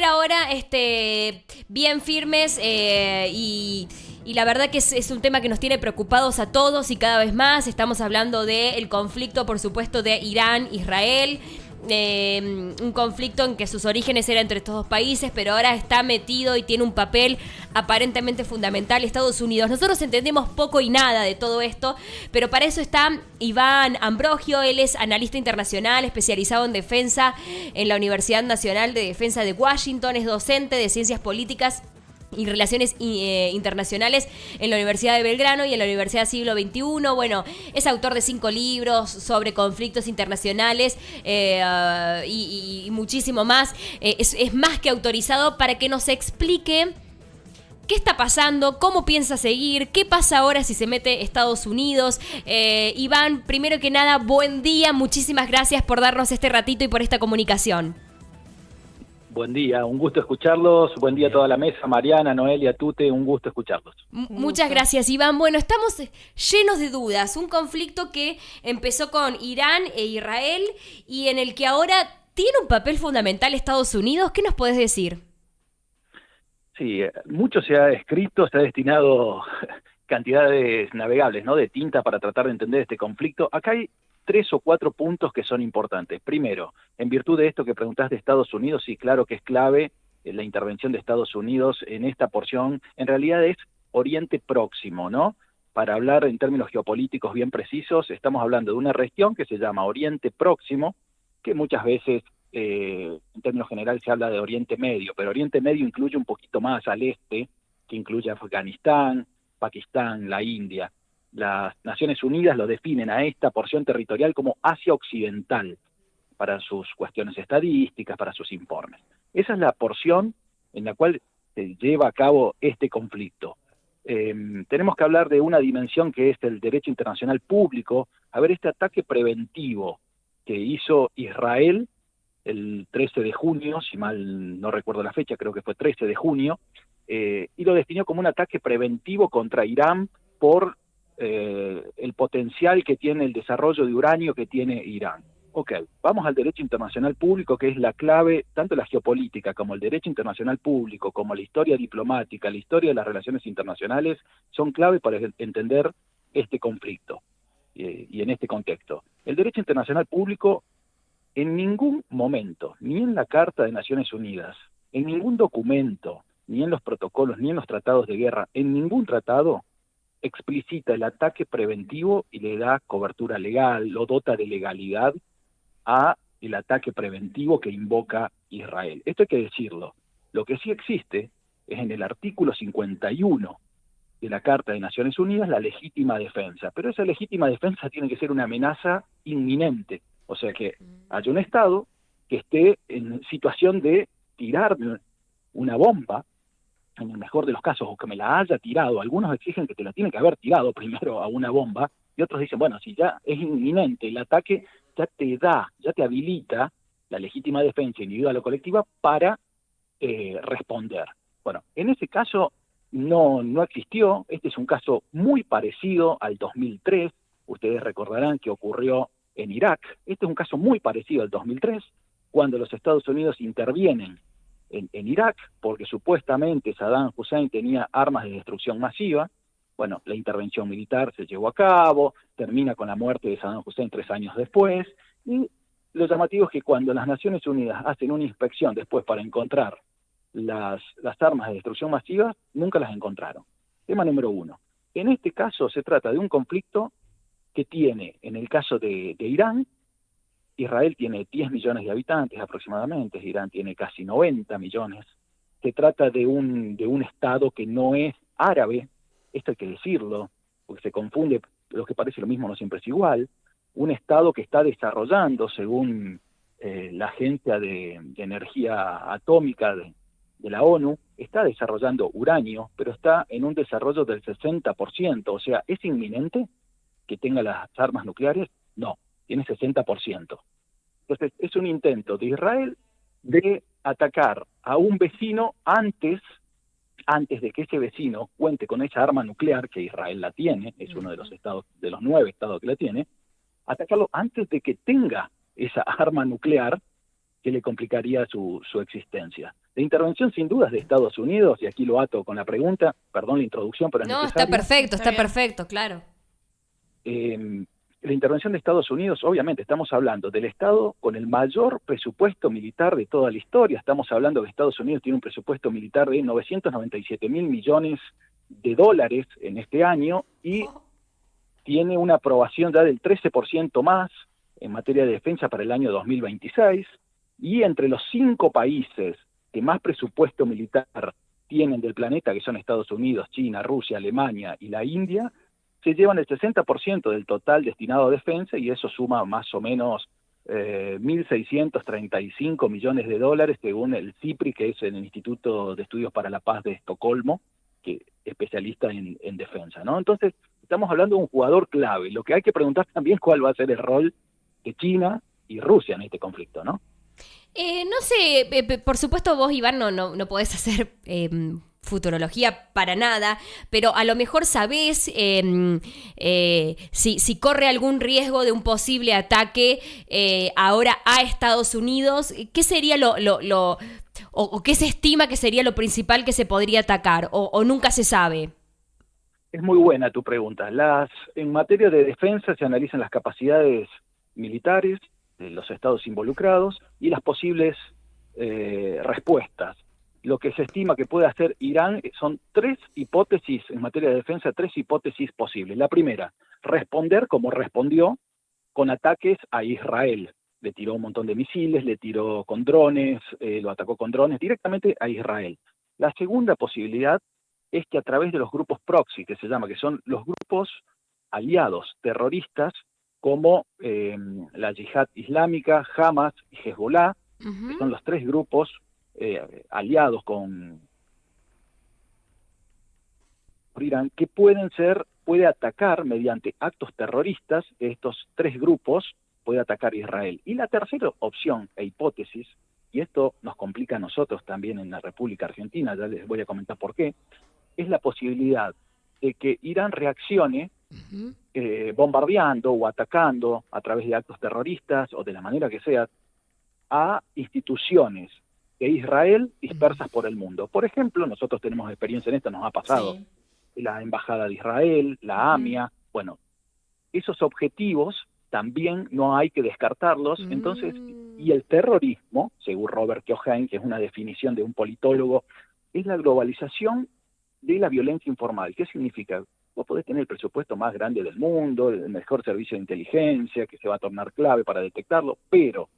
ahora bien firmes y la verdad que es un tema que nos tiene preocupados a todos y cada vez más. Estamos hablando del conflicto, por supuesto, de Irán-Israel. Un conflicto en que sus orígenes eran entre estos dos países, pero ahora está metido y tiene un papel aparentemente fundamental Estados Unidos. Nosotros entendemos poco y nada de todo esto, pero para eso está Iván Ambrogio. Él es analista internacional especializado en defensa en la Universidad Nacional de Defensa de Washington, es docente de ciencias políticas y relaciones internacionales en la Universidad de Belgrano y en la Universidad Siglo XXI. Bueno, es autor de 5 libros sobre conflictos internacionales y muchísimo más. Es más que autorizado para que nos explique qué está pasando, cómo piensa seguir, qué pasa ahora si se mete Estados Unidos. Iván, primero que nada, buen día, muchísimas gracias por darnos este ratito y por esta comunicación. Buen día, un gusto escucharlos. Buen día a toda la mesa, Mariana, Noelia, Tute, un gusto escucharlos. Muchas gracias, Iván. Bueno, estamos llenos de dudas. Un conflicto que empezó con Irán e Israel y en el que ahora tiene un papel fundamental Estados Unidos. ¿Qué nos podés decir? Sí, mucho se ha escrito, se ha destinado cantidades navegables, ¿no?, de tinta para tratar de entender este conflicto. Acá hay 3 o 4 puntos que son importantes. Primero, en virtud de esto que preguntás de Estados Unidos, sí, claro que es clave la intervención de Estados Unidos en esta porción. En realidad es Oriente Próximo, ¿no? Para hablar en términos geopolíticos bien precisos, estamos hablando de una región que se llama Oriente Próximo, que muchas veces, en términos generales, se habla de Oriente Medio, pero Oriente Medio incluye un poquito más al este, que incluye Afganistán, Pakistán, la India. Las Naciones Unidas lo definen a esta porción territorial como Asia Occidental, para sus cuestiones estadísticas, para sus informes. Esa es la porción en la cual se lleva a cabo este conflicto. Tenemos que hablar de una dimensión que es el derecho internacional público. A ver, este ataque preventivo que hizo Israel el 13 de junio, si mal no recuerdo la fecha, creo que fue 13 de junio, y lo definió como un ataque preventivo contra Irán por el potencial que tiene el desarrollo de uranio que tiene Irán. Ok, vamos al derecho internacional público, que es la clave, tanto la geopolítica como el derecho internacional público, como la historia diplomática, la historia de las relaciones internacionales, son clave para entender este conflicto y en este contexto. El derecho internacional público en ningún momento, ni en la Carta de Naciones Unidas, en ningún documento, ni en los protocolos, ni en los tratados de guerra, en ningún tratado explicita el ataque preventivo y le da cobertura legal, lo dota de legalidad a el ataque preventivo que invoca Israel. Esto hay que decirlo. Lo que sí existe es en el artículo 51 de la Carta de Naciones Unidas la legítima defensa, pero esa legítima defensa tiene que ser una amenaza inminente, o sea que haya un Estado que esté en situación de tirar una bomba, en el mejor de los casos, o que me la haya tirado. Algunos exigen que te la tiene que haber tirado primero a una bomba, y otros dicen, bueno, si ya es inminente el ataque, ya te habilita la legítima defensa individual o colectiva para responder. Bueno, en ese caso no existió. Este es un caso muy parecido al 2003, ustedes recordarán que ocurrió en Irak. Este es un caso muy parecido al 2003, cuando los Estados Unidos intervienen en Irak, porque supuestamente Saddam Hussein tenía armas de destrucción masiva. Bueno, la intervención militar se llevó a cabo, termina con la muerte de Saddam Hussein 3 años después, y lo llamativo es que cuando las Naciones Unidas hacen una inspección después para encontrar las armas de destrucción masiva, nunca las encontraron. Tema número 1. En este caso se trata de un conflicto que tiene, en el caso de Irán, Israel tiene 10 millones de habitantes aproximadamente, Irán tiene casi 90 millones. Se trata de un Estado que no es árabe, esto hay que decirlo, porque se confunde, lo que parece lo mismo no siempre es igual. Un Estado que está desarrollando, según la Agencia de Energía Atómica de la ONU, está desarrollando uranio, pero está en un desarrollo del 60%, o sea, ¿es inminente que tenga las armas nucleares? No, tiene 60%. Entonces, es un intento de Israel de atacar a un vecino antes de que ese vecino cuente con esa arma nuclear, que Israel la tiene, es uno de los estados, de los 9 estados que la tiene, atacarlo antes de que tenga esa arma nuclear, que le complicaría su existencia. La intervención sin dudas de Estados Unidos, y aquí lo ato con la pregunta, perdón la introducción, pero es No, está necesaria. perfecto, está bien. perfecto, claro. La intervención de Estados Unidos, obviamente, estamos hablando del Estado con el mayor presupuesto militar de toda la historia. Estamos hablando que Estados Unidos tiene un presupuesto militar de 997.000 millones de dólares en este año y tiene una aprobación ya del 13% más en materia de defensa para el año 2026. Y entre los 5 países que más presupuesto militar tienen del planeta, que son Estados Unidos, China, Rusia, Alemania y la India, se llevan el 60% del total destinado a defensa, y eso suma más o menos 1.635 millones de dólares, según el CIPRI, que es el Instituto de Estudios para la Paz de Estocolmo, que es especialista en defensa, ¿no? Entonces, estamos hablando de un jugador clave. Lo que hay que preguntar también cuál va a ser el rol de China y Rusia en este conflicto, ¿no? No sé, por supuesto vos, Iván, no podés hacer futurología para nada, pero a lo mejor sabés si corre algún riesgo de un posible ataque ahora a Estados Unidos. ¿Qué sería o qué se estima que sería lo principal que se podría atacar? ¿O nunca se sabe? Es muy buena tu pregunta. En materia de defensa se analizan las capacidades militares de los estados involucrados y las posibles respuestas. Lo que se estima que puede hacer Irán son 3 hipótesis en materia de defensa, 3 hipótesis posibles. La primera, responder como respondió con ataques a Israel. Le tiró un montón de misiles, le tiró con drones, lo atacó con drones directamente a Israel. La segunda posibilidad es que a través de los grupos proxy, que se llama, que son los grupos aliados terroristas, como la Yihad Islámica, Hamas y Hezbollah, que son los 3 grupos aliados con Irán, que puede atacar mediante actos terroristas. Estos 3 grupos puede atacar Israel. Y la tercera opción e hipótesis, y esto nos complica a nosotros también en la República Argentina, ya les voy a comentar por qué, es la posibilidad de que Irán reaccione bombardeando o atacando a través de actos terroristas o de la manera que sea a instituciones de Israel dispersas por el mundo. Por ejemplo, nosotros tenemos experiencia en esto, nos ha pasado la Embajada de Israel, la AMIA, bueno, esos objetivos también no hay que descartarlos. Entonces, y el terrorismo, según Robert Keohane, que es una definición de un politólogo, es la globalización de la violencia informal. ¿Qué significa? Vos podés tener el presupuesto más grande del mundo, el mejor servicio de inteligencia, que se va a tornar clave para detectarlo, pero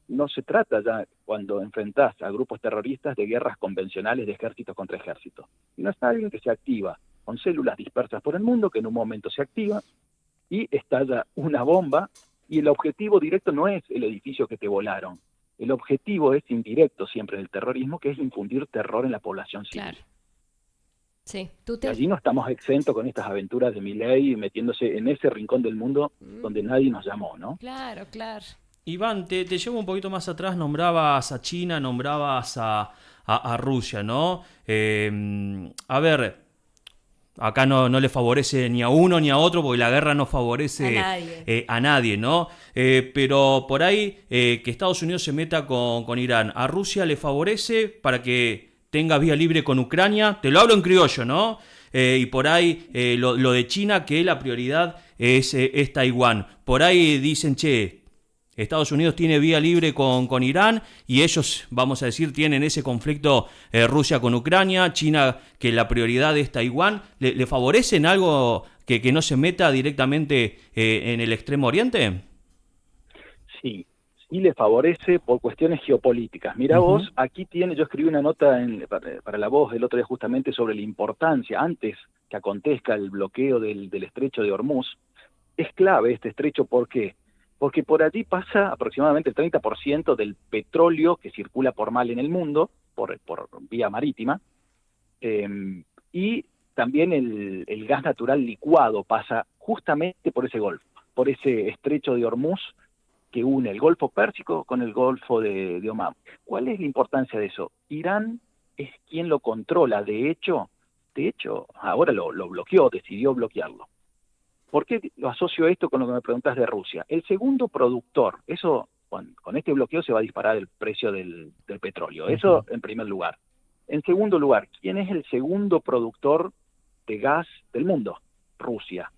no se trata ya, cuando enfrentás a grupos terroristas, de guerras convencionales de ejército contra ejército. No es alguien que se activa con células dispersas por el mundo, que en un momento se activa y estalla una bomba, y el objetivo directo no es el edificio que te volaron. El objetivo es indirecto siempre del terrorismo, que es infundir terror en la población civil. Claro. Sí, Y allí no estamos exentos con estas aventuras de Milei metiéndose en ese rincón del mundo donde nadie nos llamó, ¿no? Claro, claro. Iván, te llevo un poquito más atrás, nombrabas a China, nombrabas a Rusia, ¿no? A ver, acá no le favorece ni a uno ni a otro, porque la guerra no favorece a nadie, ¿no? Pero por ahí que Estados Unidos se meta con Irán, ¿a Rusia le favorece para que tenga vía libre con Ucrania? Te lo hablo en criollo, ¿no? Y por ahí lo de China, que la prioridad es Taiwán. Por ahí dicen, che, Estados Unidos tiene vía libre con Irán y ellos, vamos a decir, tienen ese conflicto Rusia con Ucrania, China, que la prioridad es Taiwán. ¿Le favorecen algo que no se meta directamente en el Extremo Oriente? Sí, sí le favorece por cuestiones geopolíticas. Mira vos, aquí yo escribí una nota para La Voz el otro día justamente sobre la importancia, antes que acontezca el bloqueo del estrecho de Hormuz. Es clave este estrecho, ¿por qué? Porque por allí pasa aproximadamente el 30% del petróleo que circula por mar en el mundo, por vía marítima, y también el gas natural licuado pasa justamente por ese golfo, por ese estrecho de Hormuz que une el Golfo Pérsico con el Golfo de Omán. ¿Cuál es la importancia de eso? Irán es quien lo controla, de hecho, ahora lo bloqueó, decidió bloquearlo. ¿Por qué lo asocio esto con lo que me preguntás de Rusia? El segundo productor, eso con este bloqueo se va a disparar el precio del petróleo. Eso en primer lugar. En segundo lugar, ¿quién es el segundo productor de gas del mundo? Rusia.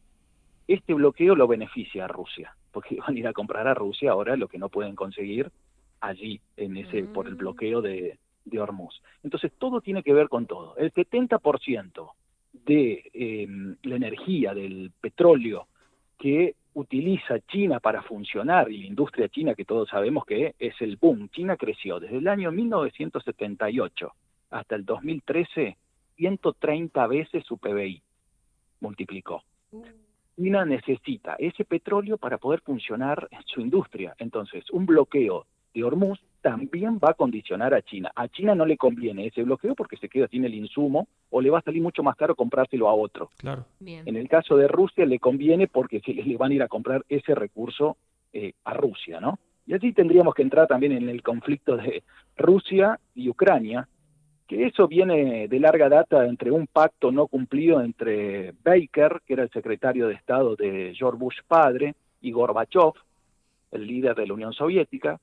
Este bloqueo lo beneficia a Rusia, porque van a ir a comprar a Rusia ahora lo que no pueden conseguir allí, por el bloqueo de Hormuz. Entonces, todo tiene que ver con todo. El 70% de la energía, del petróleo que utiliza China para funcionar, y la industria china, que todos sabemos que es el boom. China creció desde el año 1978 hasta el 2013, 130 veces su PBI, multiplicó. China necesita ese petróleo para poder funcionar en su industria. Entonces, un bloqueo de Hormuz también va a condicionar a China. A China no le conviene ese bloqueo porque se queda sin el insumo o le va a salir mucho más caro comprárselo a otro. Claro. Bien. En el caso de Rusia le conviene porque le van a ir a comprar ese recurso a Rusia, ¿no? Y allí tendríamos que entrar también en el conflicto de Rusia y Ucrania, que eso viene de larga data entre un pacto no cumplido entre Baker, que era el secretario de Estado de George Bush padre, y Gorbachev, el líder de la Unión Soviética.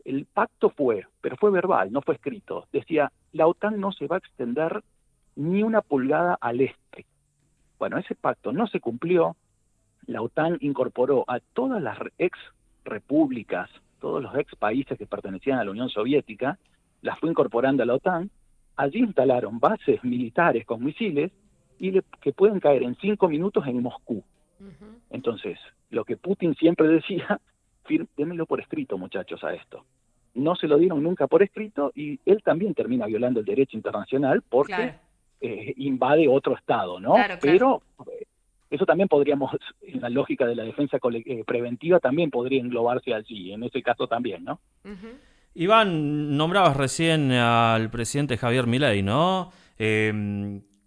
El pacto pero fue verbal, no fue escrito. Decía, la OTAN no se va a extender ni una pulgada al este. Bueno, ese pacto no se cumplió. La OTAN incorporó a todas las ex repúblicas, todos los ex países que pertenecían a la Unión Soviética, las fue incorporando a la OTAN. Allí instalaron bases militares con misiles que pueden caer en 5 minutos en Moscú. Entonces, lo que Putin siempre decía, démelo por escrito, muchachos, a esto. No se lo dieron nunca por escrito y él también termina violando el derecho internacional porque invade otro estado, ¿no? Claro. Pero eso también podríamos, en la lógica de la defensa preventiva, también podría englobarse allí, en ese caso también, ¿no? Iván, nombrabas recién al presidente Javier Milei, ¿no?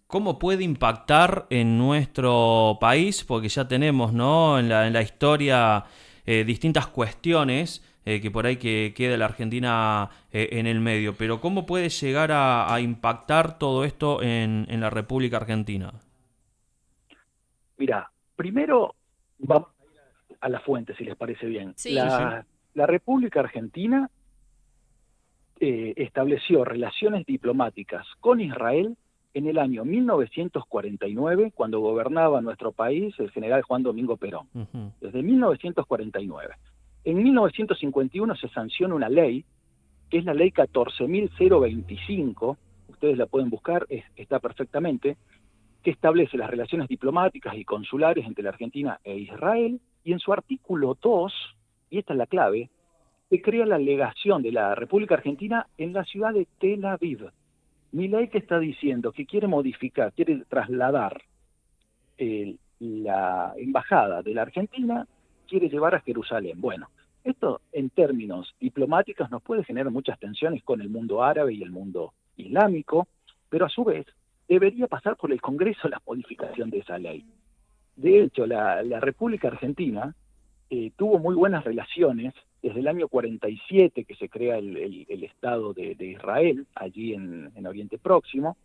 ¿Cómo puede impactar en nuestro país? Porque ya tenemos, ¿no?, en la historia distintas cuestiones que por ahí que queda la Argentina en el medio. Pero ¿cómo puede llegar a impactar todo esto en la República Argentina? Mira, primero vamos a la fuente, si les parece bien. Sí. La República Argentina estableció relaciones diplomáticas con Israel en el año 1949, cuando gobernaba nuestro país el general Juan Domingo Perón. Desde 1949. En 1951 se sanciona una ley, que es la ley 14.025, ustedes la pueden buscar, está perfectamente, que establece las relaciones diplomáticas y consulares entre la Argentina e Israel, y en su artículo 2, y esta es la clave, se crea la legación de la República Argentina en la ciudad de Tel Aviv. Milei, que está diciendo que quiere modificar, quiere trasladar la embajada de la Argentina, quiere llevar a Jerusalén. Bueno, esto en términos diplomáticos nos puede generar muchas tensiones con el mundo árabe y el mundo islámico, pero a su vez debería pasar por el Congreso la modificación de esa ley. De hecho, la República Argentina tuvo muy buenas relaciones desde el año 47, que se crea el Estado de Israel, allí en Oriente Próximo.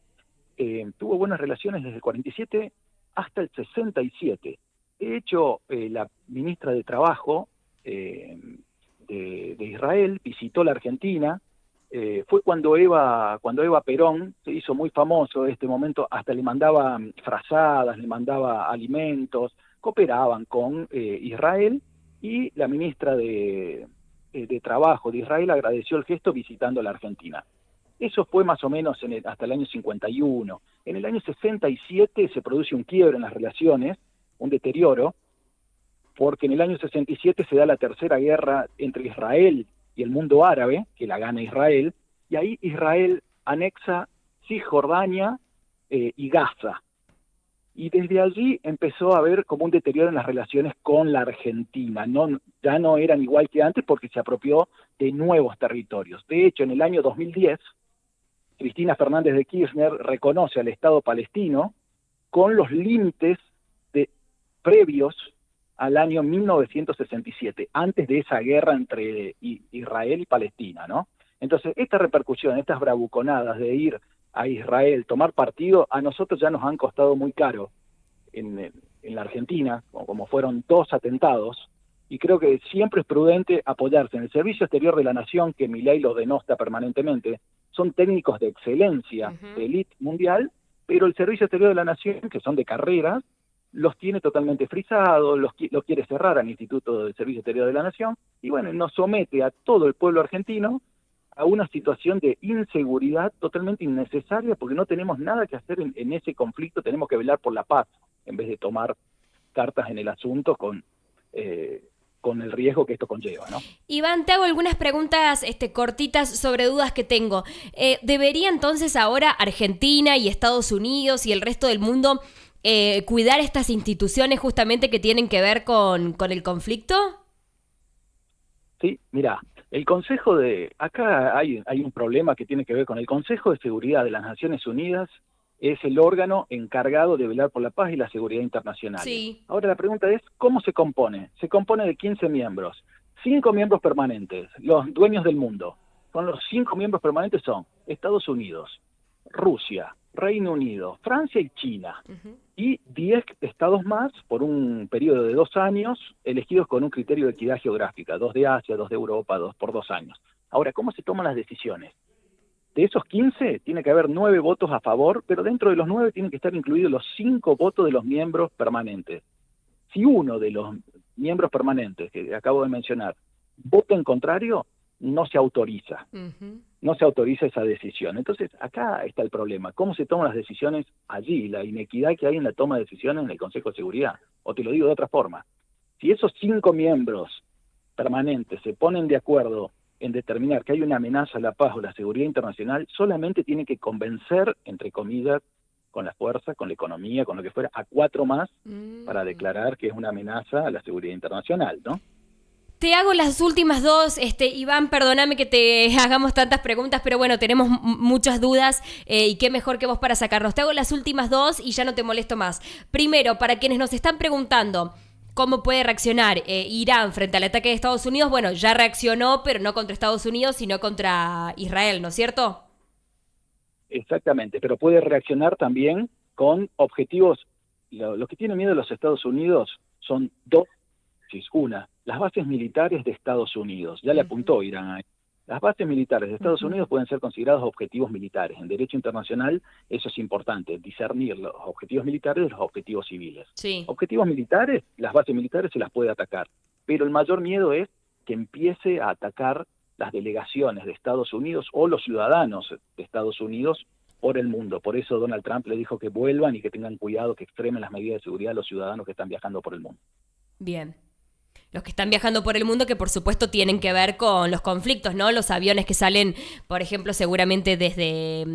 Tuvo buenas relaciones desde el 47 hasta el 67. De hecho, la ministra de Trabajo de Israel visitó la Argentina. Fue cuando Eva Perón se hizo muy famoso en este momento, hasta le mandaba frazadas, le mandaba alimentos, cooperaban con Israel, y la ministra de Trabajo de Israel agradeció el gesto visitando la Argentina. Eso fue más o menos hasta el año 51. En el año 67 se produce un quiebre en las relaciones, un deterioro, porque en el año 67 se da la tercera guerra entre Israel y el mundo árabe, que la gana Israel, y ahí Israel anexa Cisjordania y Gaza. Y desde allí empezó a haber como un deterioro en las relaciones con la Argentina. Ya no eran igual que antes porque se apropió de nuevos territorios. De hecho, en el año 2010, Cristina Fernández de Kirchner reconoce al Estado palestino con los límites previos al año 1967, antes de esa guerra entre Israel y Palestina, ¿no? Entonces, esta repercusión, estas bravuconadas de ir a Israel, tomar partido, a nosotros ya nos han costado muy caro en la Argentina, como fueron 2 atentados Y creo que siempre es prudente apoyarse en el Servicio Exterior de la Nación, que Milei lo denosta permanentemente. Son técnicos de excelencia, de élite mundial, pero el Servicio Exterior de la Nación, que son de carreras, los tiene totalmente frisados, los quiere cerrar al Instituto del Servicio Exterior de la Nación, y bueno, nos somete a todo el pueblo argentino a una situación de inseguridad totalmente innecesaria, porque no tenemos nada que hacer en ese conflicto, tenemos que velar por la paz, en vez de tomar cartas en el asunto con el riesgo que esto conlleva, ¿no? Iván, te hago algunas preguntas cortitas sobre dudas que tengo. ¿Debería entonces ahora Argentina y Estados Unidos y el resto del mundo cuidar estas instituciones justamente que tienen que ver con el conflicto? Sí, mira, el Consejo acá hay un problema que tiene que ver con el Consejo de Seguridad de las Naciones Unidas. Es el órgano encargado de velar por la paz y la seguridad internacional. Sí. Ahora la pregunta es, ¿cómo se compone? Se compone de 15 miembros, 5 miembros permanentes, los dueños del mundo. Con los 5 miembros permanentes son Estados Unidos, Rusia, Reino Unido, Francia y China. Y 10 estados más por un periodo de 2 años, elegidos con un criterio de equidad geográfica, 2 de Asia, 2 de Europa, 2 por 2 años. Ahora, ¿cómo se toman las decisiones? De esos 15, tiene que haber 9 votos a favor, pero dentro de los 9 tienen que estar incluidos los 5 votos de los miembros permanentes. Si uno de los miembros permanentes, que acabo de mencionar, vota en contrario, no se autoriza. No se autoriza esa decisión. Entonces, acá está el problema. ¿Cómo se toman las decisiones allí? La inequidad que hay en la toma de decisiones en el Consejo de Seguridad. O te lo digo de otra forma. Si esos 5 miembros permanentes se ponen de acuerdo en determinar que hay una amenaza a la paz o la seguridad internacional, solamente tiene que convencer, entre comillas, con la fuerza, con la economía, con lo que fuera, a 4 más para declarar que es una amenaza a la seguridad internacional, ¿no? Te hago las últimas dos, Iván, perdóname que te hagamos tantas preguntas, pero bueno, tenemos muchas dudas y qué mejor que vos para sacarnos. Te hago las últimas dos y ya no te molesto más. Primero, para quienes nos están preguntando, ¿cómo puede reaccionar Irán frente al ataque de Estados Unidos? Bueno, ya reaccionó, pero no contra Estados Unidos, sino contra Israel, ¿no es cierto? Exactamente, pero puede reaccionar también con objetivos. Lo que tiene miedo los Estados Unidos son 2. Una, las bases militares de Estados Unidos. Ya le apuntó Irán ahí. Las bases militares de Estados Unidos pueden ser considerados objetivos militares. En derecho internacional eso es importante, discernir los objetivos militares de los objetivos civiles. Sí. Objetivos militares, las bases militares se las puede atacar, pero el mayor miedo es que empiece a atacar las delegaciones de Estados Unidos o los ciudadanos de Estados Unidos por el mundo. Por eso Donald Trump le dijo que vuelvan y que tengan cuidado, que extremen las medidas de seguridad a los ciudadanos que están viajando por el mundo. Bien. Los que están viajando por el mundo, que por supuesto tienen que ver con los conflictos, ¿no? Los aviones que salen, por ejemplo, seguramente desde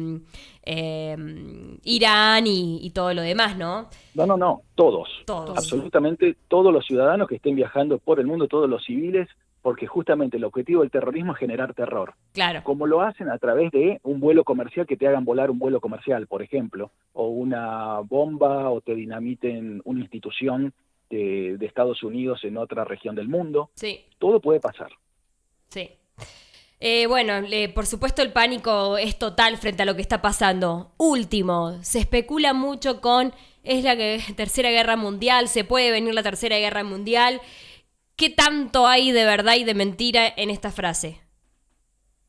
Irán y todo lo demás, ¿no? No, todos. Todos. Absolutamente todos los ciudadanos que estén viajando por el mundo, todos los civiles, porque justamente el objetivo del terrorismo es generar terror. Claro. Como lo hacen a través de un vuelo comercial, que te hagan volar un vuelo comercial, por ejemplo, o una bomba, o te dinamiten una institución de Estados Unidos en otra región del mundo. Sí. Todo puede pasar. Sí. Bueno, por supuesto el pánico es total frente a lo que está pasando. Último, se especula mucho con, es la tercera guerra mundial, se puede venir la tercera guerra mundial. ¿Qué tanto hay de verdad y de mentira en esta frase?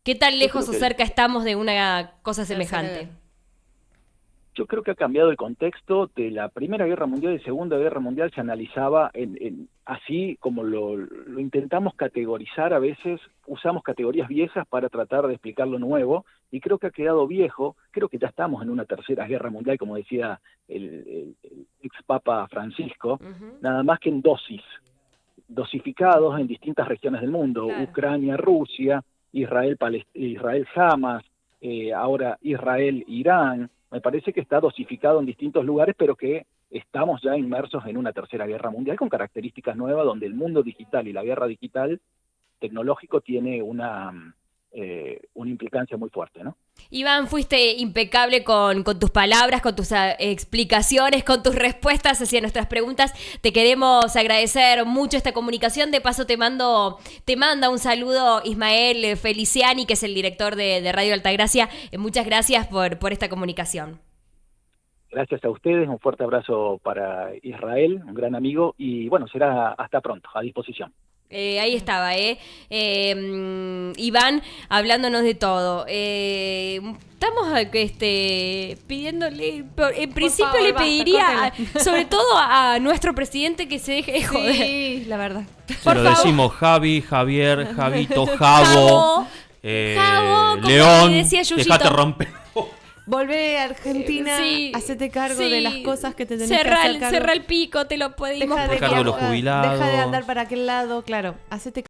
¿Qué tan lejos o cerca estamos de una cosa semejante? Yo creo que ha cambiado el contexto. De la Primera Guerra Mundial y Segunda Guerra Mundial se analizaba así como lo intentamos categorizar a veces, usamos categorías viejas para tratar de explicar lo nuevo, y creo que ha quedado viejo. Creo que ya estamos en una Tercera Guerra Mundial, como decía el ex Papa Francisco, nada más que en dosificados en distintas regiones del mundo, claro. Ucrania, Rusia, Israel, Hamas, ahora Israel, Irán. Me parece que está dosificado en distintos lugares, pero que estamos ya inmersos en una tercera guerra mundial con características nuevas, donde el mundo digital y la guerra digital tecnológico tiene una implicancia muy fuerte, ¿no? Iván, fuiste impecable con tus palabras, con tus explicaciones, con tus respuestas hacia nuestras preguntas. Te queremos agradecer mucho esta comunicación. De paso te manda un saludo Ismael Feliciani, que es el director de Radio Altagracia. Muchas gracias por esta comunicación. Gracias a ustedes, un fuerte abrazo para Israel, un gran amigo, y bueno, será hasta pronto, a disposición. Ahí estaba, Iván hablándonos de todo. Estamos pidiéndole, en principio favor, le basta, pediría, sobre todo a nuestro presidente, que se deje de joder. Sí, la verdad. Se lo decimos Javi, Javier, Javito, Javo, Javo, como León, le decía Yuyito. dejate romper. Volvé a Argentina, Sí, hacete cargo sí. de las cosas que te tenés Cerrá que el- hacer cargo. cerrá el pico, te lo pedimos. Deja Por cargo de los viajar, jubilados. Deja de andar para aquel lado, claro. Hacete